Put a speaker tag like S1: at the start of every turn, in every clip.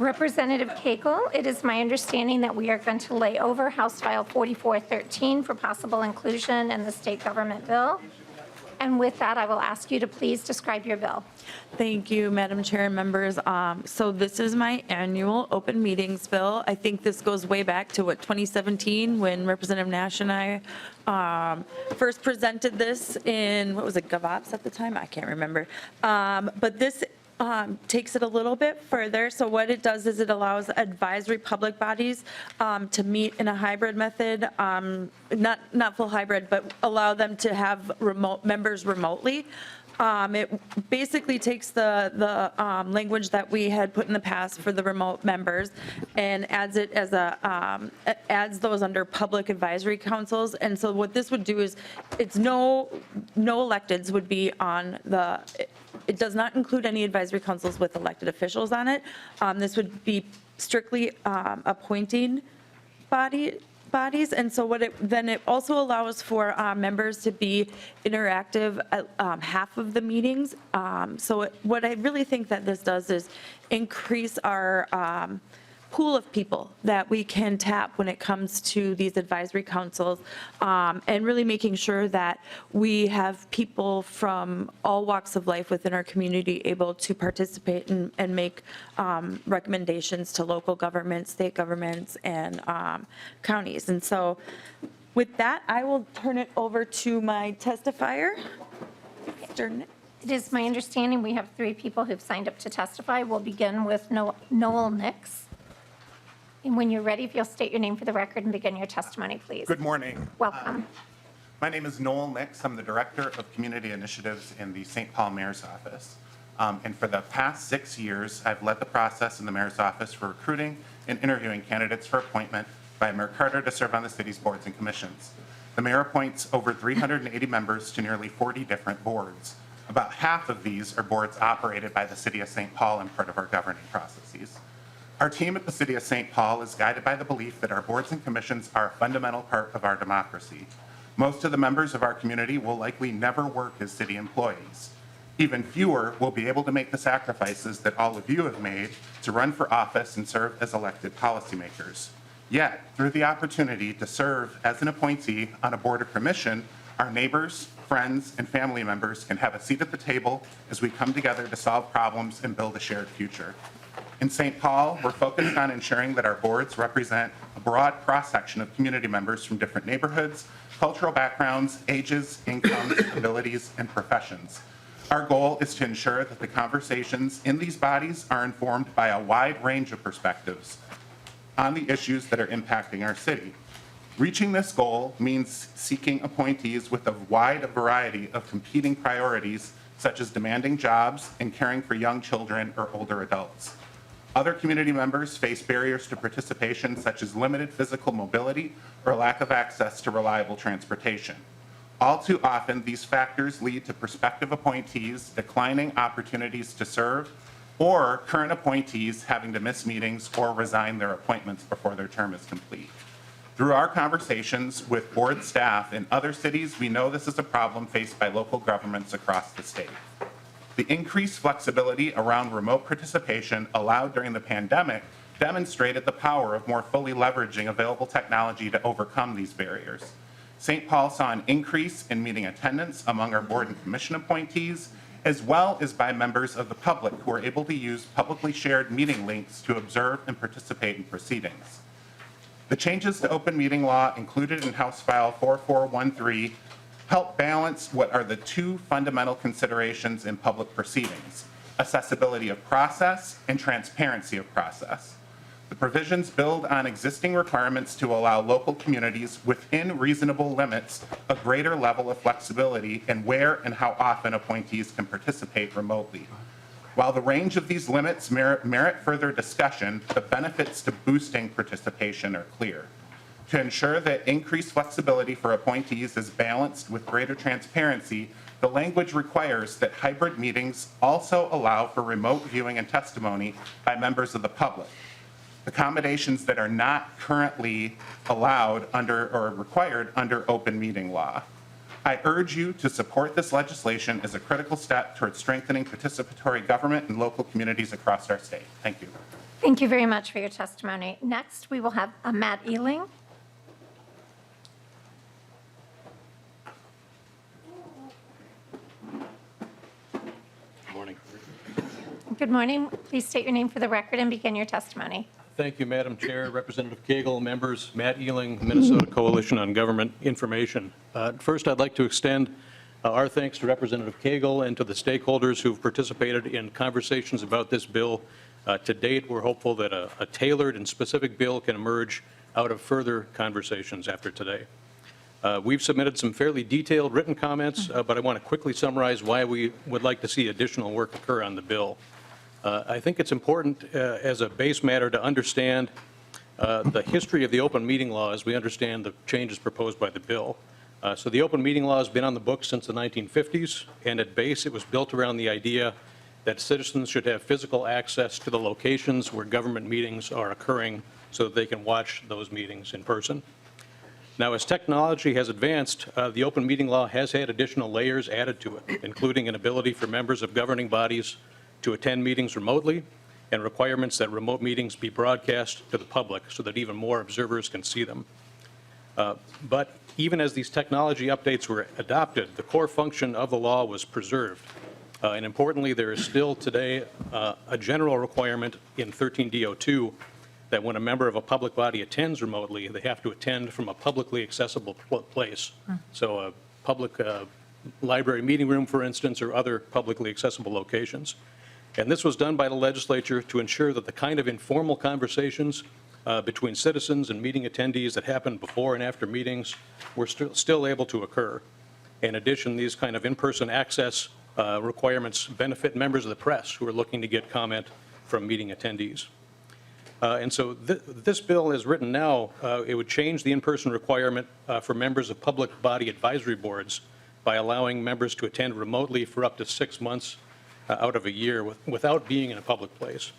S1: Representative Cagle, it is my understanding that we are going to lay over House File 4413 for possible inclusion in the state government bill. And with that, I will ask you to please describe your bill.
S2: Thank you, Madam Chair and members. So this is my annual open meetings bill. I think this goes way back to 2017 when Representative Nash and I first presented this in, what was it, GovOps at the time? I can't remember. But this takes it a little bit further. So what it does is it allows advisory public bodies to meet in a hybrid method, not full hybrid, but allow them to have remote members remotely. It basically takes the language that we had put in the past for the remote members and adds it as adds those under public advisory councils. And so what this would do is it's no electeds would be on the. It does not include any advisory councils with elected officials on it. This would be strictly appointing bodies, and so then it also allows for members to be interactive at half of the meetings. So what I really think that this does is increase our pool of people that we can tap when it comes to these advisory councils, and really making sure that we have people from all walks of life within our community able to participate and make recommendations to local governments, state governments, and counties. And so with that, I will turn it over to my testifier.
S1: It is my understanding we have 3 people who've signed up to testify. We'll begin with Noel Nix. And when you're ready, if you'll state your name for the record and begin your testimony, please.
S3: Good morning.
S1: Welcome.
S3: My name is Noel Nix. I'm the Director of Community Initiatives in the St. Paul Mayor's Office. And for the past 6 years, I've led the process in the Mayor's Office for recruiting and interviewing candidates for appointment by Mayor Carter to serve on the city's boards and commissions. The mayor appoints over 380 members to nearly 40 different boards. About half of these are boards operated by the City of St. Paul and part of our governing processes. Our team at the City of St. Paul is guided by the belief that our boards and commissions are a fundamental part of our democracy. Most of the members of our community will likely never work as city employees. Even fewer will be able to make the sacrifices that all of you have made to run for office and serve as elected policymakers. Yet, through the opportunity to serve as an appointee on a board or commission, our neighbors, friends, and family members can have a seat at the table as we come together to solve problems and build a shared future. In St. Paul, we're focused on ensuring that our boards represent a broad cross-section of community members from different neighborhoods, cultural backgrounds, ages, incomes, abilities, and professions. Our goal is to ensure that the conversations in these bodies are informed by a wide range of perspectives on the issues that are impacting our city. Reaching this goal means seeking appointees with a wide variety of competing priorities, such as demanding jobs and caring for young children or older adults. Other community members face barriers to participation, such as limited physical mobility or lack of access to reliable transportation. All too often, these factors lead to prospective appointees declining opportunities to serve, or current appointees having to miss meetings or resign their appointments before their term is complete. Through our conversations with board staff in other cities, we know this is a problem faced by local governments across the state. The increased flexibility around remote participation allowed during the pandemic demonstrated the power of more fully leveraging available technology to overcome these barriers. St. Paul saw an increase in meeting attendance among our board and commission appointees, as well as by members of the public who are able to use publicly shared meeting links to observe and participate in proceedings. The changes to open meeting law included in House File 4413 help balance what are the 2 fundamental considerations in public proceedings: accessibility of process and transparency of process. The provisions build on existing requirements to allow local communities within reasonable limits a greater level of flexibility in where and how often appointees can participate remotely. While the range of these limits merit further discussion, the benefits to boosting participation are clear. To ensure that increased flexibility for appointees is balanced with greater transparency, the language requires that hybrid meetings also allow for remote viewing and testimony by members of the public, accommodations that are not currently allowed under or required under open meeting law. I urge you to support this legislation as a critical step towards strengthening participatory government in local communities across our state. Thank you.
S1: Thank you very much for your testimony. Next, we will have Matt Ealing.
S4: Morning.
S1: Good morning. Please state your name for the record and begin your testimony.
S4: Thank you, Madam Chair, Representative Cagle, members, Matt Ealing, Minnesota Coalition on Government Information. First, I'd like to extend our thanks to Representative Cagle and to the stakeholders who've participated in conversations about this bill. To date, we're hopeful that a tailored and specific bill can emerge out of further conversations after today. We've submitted some fairly detailed written comments, but I want to quickly summarize why we would like to see additional work occur on the bill. I think it's important as a base matter to understand the history of the open meeting law as we understand the changes proposed by the bill. So the open meeting law has been on the books since the 1950s, and at base it was built around the idea that citizens should have physical access to the locations where government meetings are occurring so that they can watch those meetings in person. Now, as technology has advanced, the open meeting law has had additional layers added to it, including an ability for members of governing bodies to attend meetings remotely and requirements that remote meetings be broadcast to the public so that even more observers can see them. But even as these technology updates were adopted, the core function of the law was preserved. And importantly, there is still today a general requirement in 13D02 that when a member of a public body attends remotely, they have to attend from a publicly accessible place. So a public library meeting room, for instance, or other publicly accessible locations. And this was done by the legislature to ensure that the kind of informal conversations between citizens and meeting attendees that happened before and after meetings were still able to occur. In addition, these kind of in-person access requirements benefit members of the press who are looking to get comment from meeting attendees. And so this bill as written now, it would change the in-person requirement for members of public body advisory boards by allowing members to attend remotely for up to 6 months out of a year without being in a public place.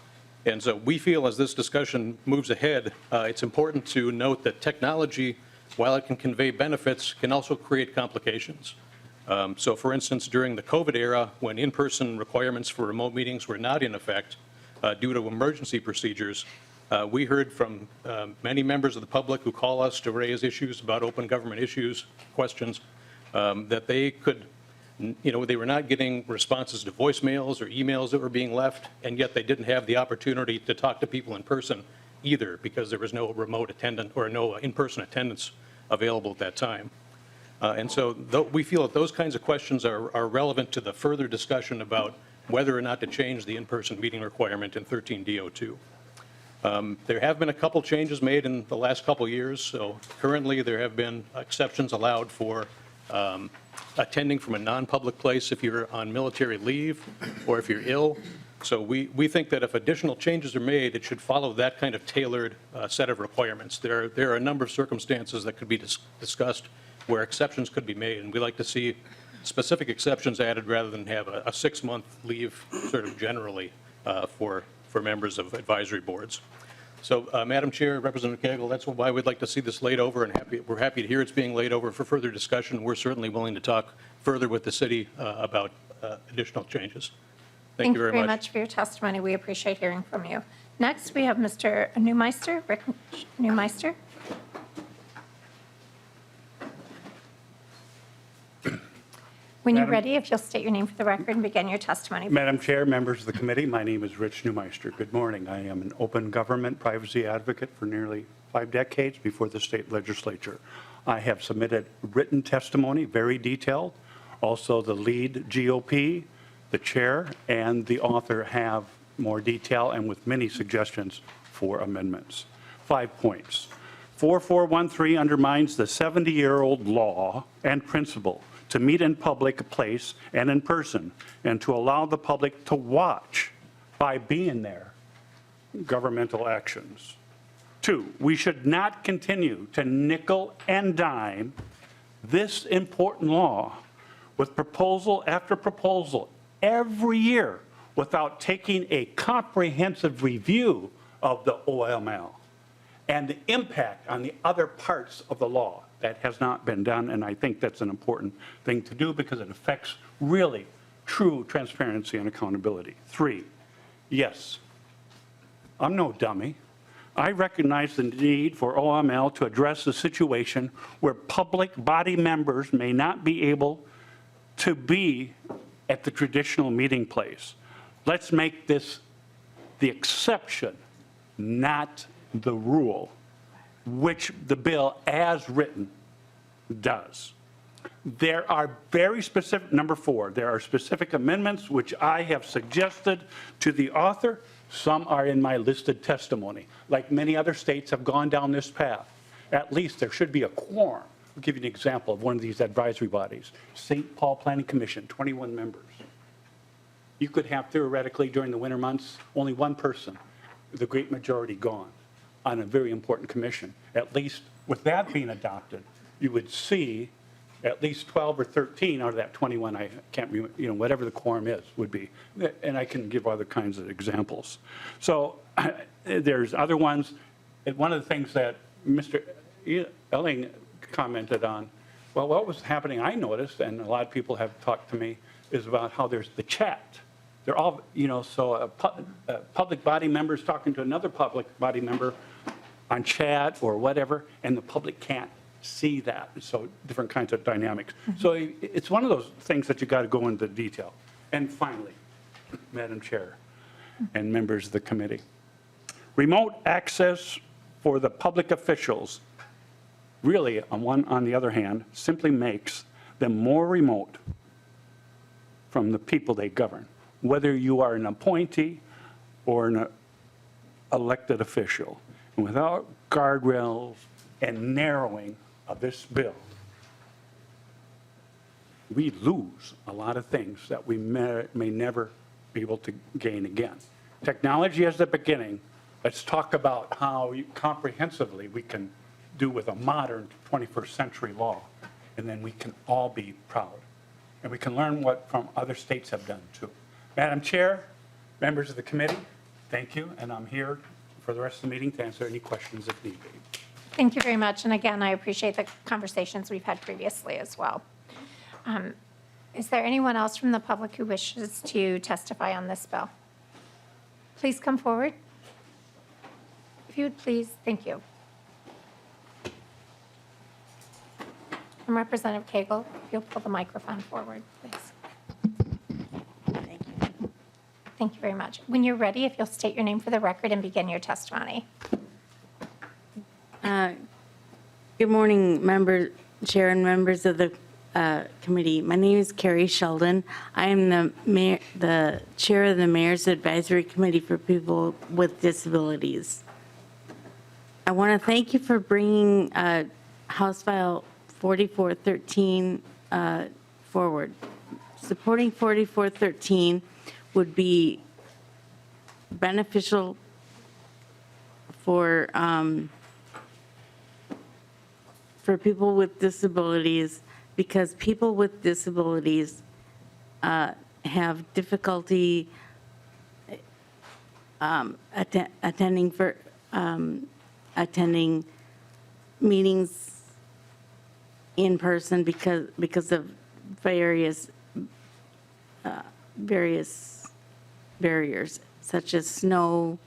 S4: And so we feel as this discussion moves ahead, it's important to note that technology, while it can convey benefits, can also create complications. So for instance, during the COVID era, when in-person requirements for remote meetings were not in effect due to emergency procedures, we heard from many members of the public who call us to raise issues about open government issues, questions, that they could, they were not getting responses to voicemails or emails that were being left, and yet they didn't have the opportunity to talk to people in person either because there was no remote attendant or no in-person attendance available at that time. And so we feel that those kinds of questions are relevant to the further discussion about whether or not to change the in-person meeting requirement in 13D02. There have been a couple changes made in the last couple years. So currently there have been exceptions allowed for attending from a non-public place if you're on military leave or if you're ill. So we think that if additional changes are made, it should follow that kind of tailored set of requirements. There are a number of circumstances that could be discussed where exceptions could be made, and we like to see specific exceptions added rather than have a 6-month leave sort of generally for members of advisory boards. So, Madam Chair, Representative Cagle, that's why we'd like to see this laid over, and we're happy to hear it's being laid over for further discussion. We're certainly willing to talk further with the city about additional changes. Thank you very much.
S1: Thank you very much for your testimony. We appreciate hearing from you. Next, we have Mr. Neumeister, Rick Neumeister. When you're ready, if you'll state your name for the record and begin your testimony.
S5: Madam Chair, members of the committee, my name is Rich Neumeister. Good morning. I am an open government privacy advocate for nearly 5 decades before the state legislature. I have submitted written testimony, very detailed. Also, the lead GOP, the chair, and the author have more detail and with many suggestions for amendments. 5 points. 4413 undermines the 70-year-old law and principle to meet in public place and in person, and to allow the public to watch by being there governmental actions. 2, we should not continue to nickel and dime this important law with proposal after proposal every year without taking a comprehensive review of the OML and the impact on the other parts of the law. That has not been done, and I think that's an important thing to do because it affects really true transparency and accountability. 3, yes, I'm no dummy. I recognize the need for OML to address the situation where public body members may not be able to be at the traditional meeting place. Let's make this the exception, not the rule, which the bill as written does. There are very specific, number 4, there are specific amendments which I have suggested to the author. Some are in my listed testimony. Like many other states have gone down this path. At least there should be a quorum. I'll give you an example of one of these advisory bodies. St. Paul Planning Commission, 21 members. You could have theoretically during the winter months, only one person, the great majority gone on a very important commission. At least with that being adopted, you would see at least 12 or 13 out of that 21, I can't remember, whatever the quorum is, would be. And I can give other kinds of examples. So there's other ones. And one of the things that Mr. Elling commented on, well, what was happening, I noticed, and a lot of people have talked to me, is about how there's the chat. They're all, so a public body member is talking to another public body member on chat or whatever, and the public can't see that. So different kinds of dynamics. So it's one of those things that you got to go into detail. And finally, Madam Chair and members of the committee, remote access for the public officials really, on the other hand, simply makes them more remote from the people they govern, whether you are an appointee or an elected official. And without guardrails and narrowing of this bill, we lose a lot of things that we may never be able to gain again. Technology is the beginning. Let's talk about how comprehensively we can do with a modern 21st century law, and then we can all be proud. And we can learn what from other states have done too. Madam Chair, members of the committee, thank you, and I'm here for the rest of the meeting to answer any questions if need be.
S1: Thank you very much. And again, I appreciate the conversations we've had previously as well. Is there anyone else from the public who wishes to testify on this bill? Please come forward. If you would please, thank you. And Representative Cagle, if you'll pull the microphone forward, please.
S6: Thank you.
S1: Thank you very much. When you're ready, if you'll state your name for the record and begin your testimony.
S6: Good morning, Chair and members of the committee. My name is Carrie Sheldon. I am the chair of the Mayor's Advisory Committee for People with Disabilities. I want to thank you for bringing House File 4413 forward. Supporting 4413 would be beneficial for people with disabilities, because people with disabilities have difficulty attending meetings in person because of various barriers, such as snow,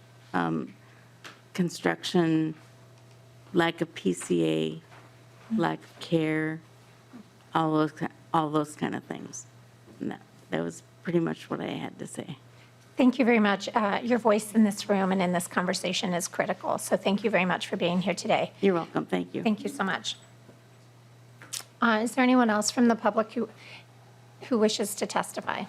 S6: construction, lack of PCA, lack of care, all those kind of things. And that was pretty much what I had to say.
S1: Thank you very much. Your voice in this room and in this conversation is critical. So thank you very much for being here today.
S6: You're welcome. Thank you.
S1: Thank you so much. Is there anyone else from the public who wishes to testify?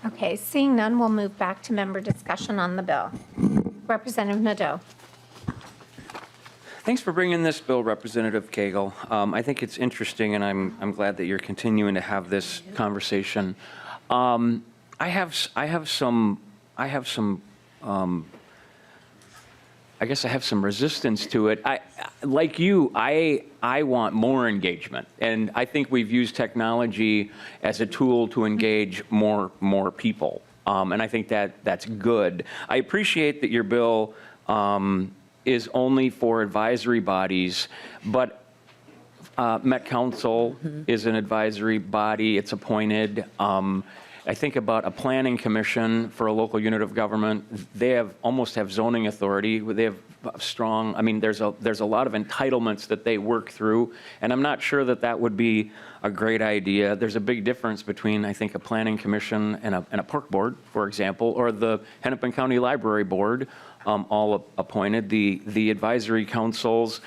S1: Okay, seeing none, we'll move back to member discussion on the bill. Representative Nadeau.
S7: Thanks for bringing this bill, Representative Cagle. I think it's interesting, and I'm glad that you're continuing to have this conversation. I have some resistance to it. Like you, I want more engagement, and I think we've used technology as a tool to engage more people, and I think that's good. I appreciate that your bill is only for advisory bodies, but Met Council is an advisory body, it's appointed. I think about a planning commission for a local unit of government. They almost have zoning authority. They have strong, I mean, there's a lot of entitlements that they work through, and I'm not sure that that would be a great idea. There's a big difference between, I think, a planning commission and a park board, for example, or the Hennepin County Library Board, all appointed, the advisory councils.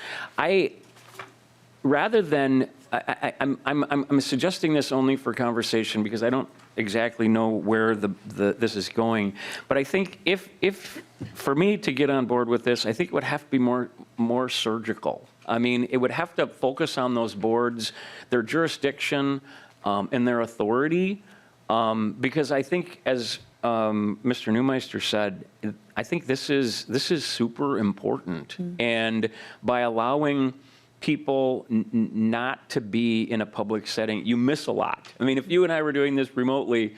S7: Rather than, I'm suggesting this only for conversation because I don't exactly know where this is going. But I think if for me to get on board with this, I think it would have to be more surgical. I mean, it would have to focus on those boards, their jurisdiction, and their authority, because I think, as Mr. Neumeister said, I think this is super important. And by allowing people not to be in a public setting, you miss a lot. I mean, if you and I were doing this remotely,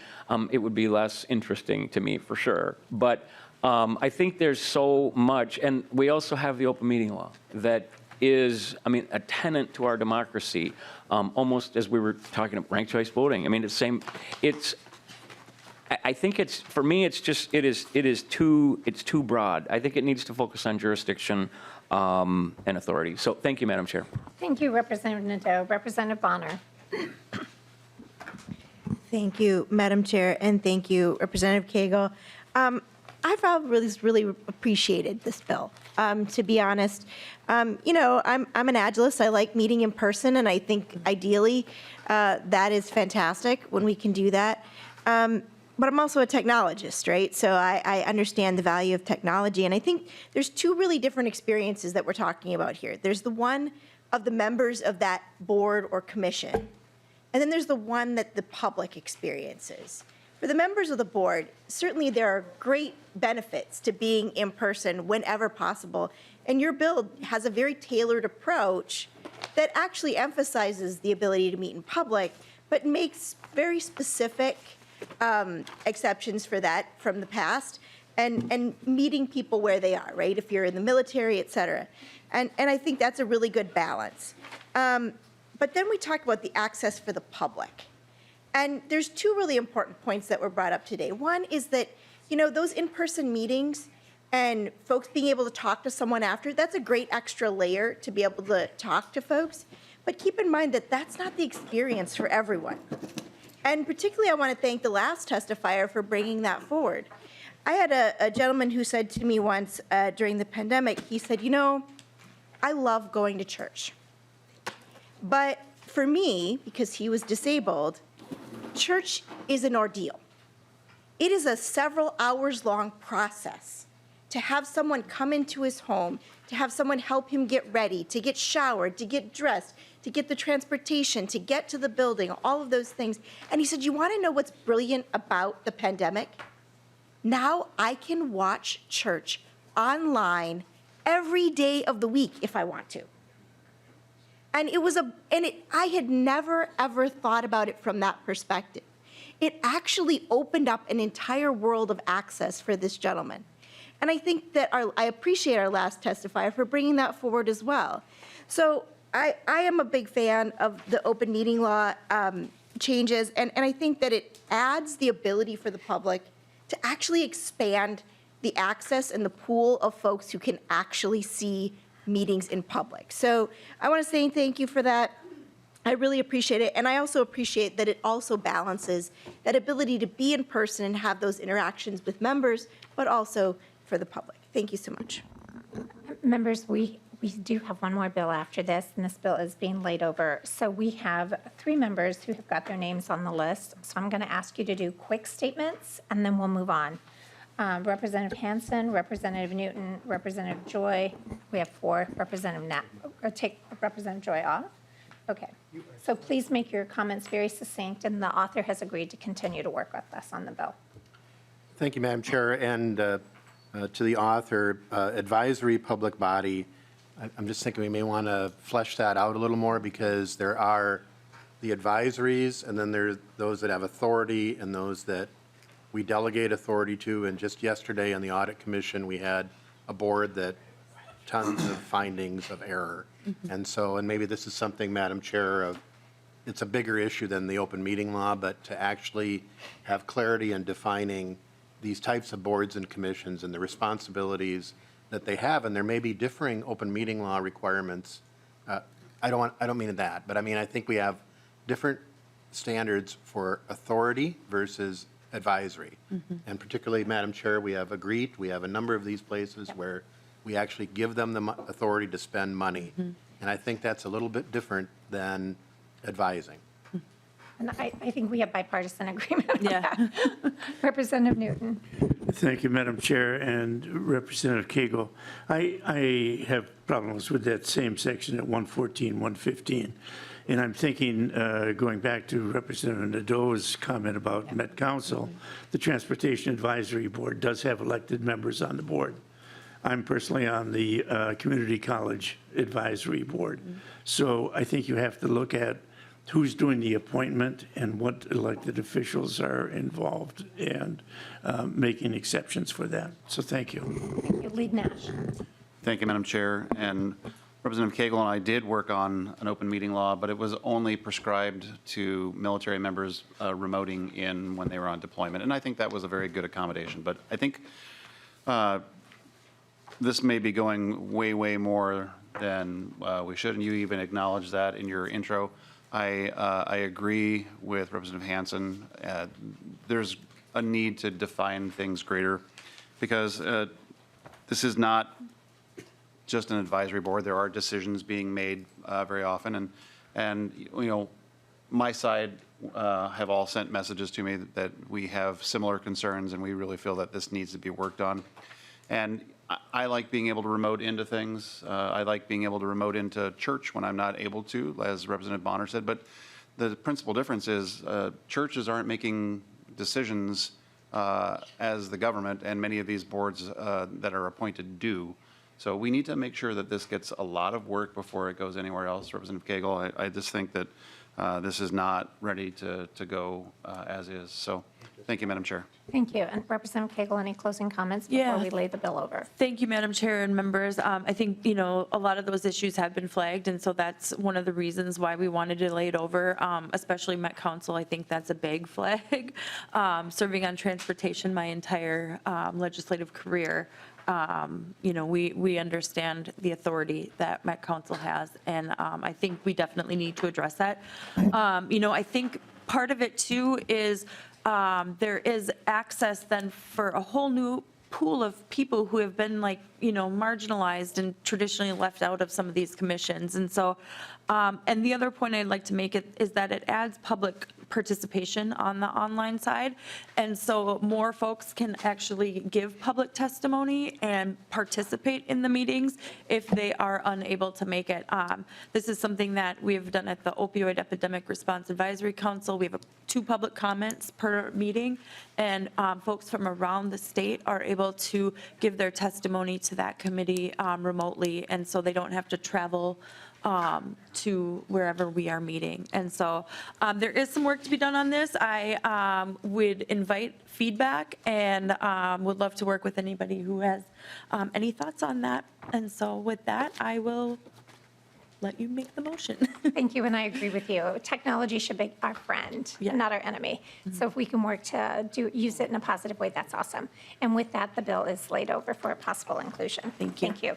S7: it would be less interesting to me for sure. But I think there's so much, and we also have the open meeting law that is, I mean, a tenet to our democracy, almost as we were talking about ranked choice voting. I mean, it's same, I think it's, for me, it's just, it is too broad. I think it needs to focus on jurisdiction and authority. So thank you, Madam Chair.
S1: Thank you, Representative Nadeau. Representative Bonner.
S8: Thank you, Madam Chair, and thank you, Representative Cagle. I've always really appreciated this bill, to be honest. You know, I'm an agilist. I like meeting in person, and I think ideally that is fantastic when we can do that. But I'm also a technologist, right? So I understand the value of technology. And I think there's two really different experiences that we're talking about here. There's the one of the members of that board or commission, and then there's the one that the public experiences. For the members of the board, certainly there are great benefits to being in person whenever possible. And your bill has a very tailored approach that actually emphasizes the ability to meet in public, but makes very specific exceptions for that from the past, and meeting people where they are, right? If you're in the military, et cetera. And I think that's a really good balance. But then we talk about the access for the public. And there's two really important points that were brought up today. One is that, you know, those in-person meetings and folks being able to talk to someone after, that's a great extra layer to be able to talk to folks. But keep in mind that that's not the experience for everyone. And particularly, I want to thank the last testifier for bringing that forward. I had a gentleman who said to me once during the pandemic, he said, you know, I love going to church. But for me, because he was disabled, church is an ordeal. It is a several hours long process to have someone come into his home, to have someone help him get ready, to get showered, to get dressed, to get the transportation, to get to the building, all of those things. And he said, you want to know what's brilliant about the pandemic? Now I can watch church online every day of the week if I want to. And I had never, ever thought about it from that perspective. It actually opened up an entire world of access for this gentleman. And I think that I appreciate our last testifier for bringing that forward as well. So I am a big fan of the open meeting law changes, and I think that it adds the ability for the public to actually expand the access and the pool of folks who can actually see meetings in public. So I want to say thank you for that. I really appreciate it, and I also appreciate that it also balances that ability to be in person and have those interactions with members, but also for the public. Thank you so much.
S1: Members, we do have one more bill after this, and this bill is being laid over. So we have 3 members who have got their names on the list. So I'm going to ask you to do quick statements, and then we'll move on. Representative Hansen, Representative Newton, Representative Joy. We have 4. Representative Knapp. Take Representative Joy off. Okay. So please make your comments very succinct, and the author has agreed to continue to work with us on the bill.
S9: Thank you, Madam Chair, and to the author, advisory public body. I'm just thinking we may want to flesh that out a little more, because there are the advisories, and then there's those that have authority and those that we delegate authority to. And just yesterday on the Audit Commission, we had a board that tons of findings of error. And so, and maybe this is something, Madam Chair, it's a bigger issue than the open meeting law, but to actually have clarity in defining these types of boards and commissions and the responsibilities that they have, and there may be differing open meeting law requirements. I don't mean that, but I mean, I think we have different standards for authority versus advisory. And particularly, Madam Chair, we have agreed, we have a number of these places where we actually give them the authority to spend money. And I think that's a little bit different than advising.
S1: And I think we have bipartisan agreement on
S2: Yeah.
S1: that. Representative Newton.
S10: Thank you, Madam Chair and Representative Cagle. I have problems with that same section at 114, 115. And I'm thinking, going back to Representative Nadeau's comment about Met Council, the Transportation Advisory Board does have elected members on the board. I'm personally on the Community College Advisory Board. So I think you have to look at who's doing the appointment and what elected officials are involved, and making exceptions for that. So thank you.
S1: Thank you. Lead Nash.
S11: Thank you, Madam Chair. And Representative Cagle and I did work on an open meeting law, but it was only prescribed to military members remoting in when they were on deployment. And I think that was a very good accommodation. But I think this may be going way, way more than we should, and you even acknowledged that in your intro. I agree with Representative Hansen. There's a need to define things greater, because this is not just an advisory board. There are decisions being made very often, and you know, my side have all sent messages to me that we have similar concerns, and we really feel that this needs to be worked on. And I like being able to remote into things. I like being able to remote into church when I'm not able to, as Representative Bonner said. But the principal difference is churches aren't making decisions as the government, and many of these boards that are appointed do. So we need to make sure that this gets a lot of work before it goes anywhere else. Representative Cagle, I just think that this is not ready to go as is. So thank you, Madam Chair.
S1: Thank you. And Representative Cagle, any closing comments before
S2: Yeah.
S1: we lay the bill over?
S2: Thank you, Madam Chair and members. I think, you know, a lot of those issues have been flagged, and so that's one of the reasons why we wanted to lay it over, especially Met Council. I think that's a big flag. Serving on transportation my entire legislative career, you know, we understand the authority that Met Council has, and I think we definitely need to address that. You know, I think part of it too is there is access then for a whole new pool of people who have been, like, you know, marginalized and traditionally left out of some of these commissions. And so, and the other point I'd like to make is that it adds public participation on the online side. And so more folks can actually give public testimony and participate in the meetings if they are unable to make it. This is something that we've done at the Opioid Epidemic Response Advisory Council. We have 2 public comments per meeting, and folks from around the state are able to give their testimony to that committee remotely, and so they don't have to travel to wherever we are meeting. And so there is some work to be done on this. I would invite feedback and would love to work with anybody who has any thoughts on that. And so with that, I will let you make the motion.
S1: Thank you, and I agree with you. Technology should be our friend,
S2: Yeah.
S1: not our enemy. So if we can work to use it in a positive way, that's awesome. And with that, the bill is laid over for possible inclusion.
S2: Thank you.
S1: Thank you.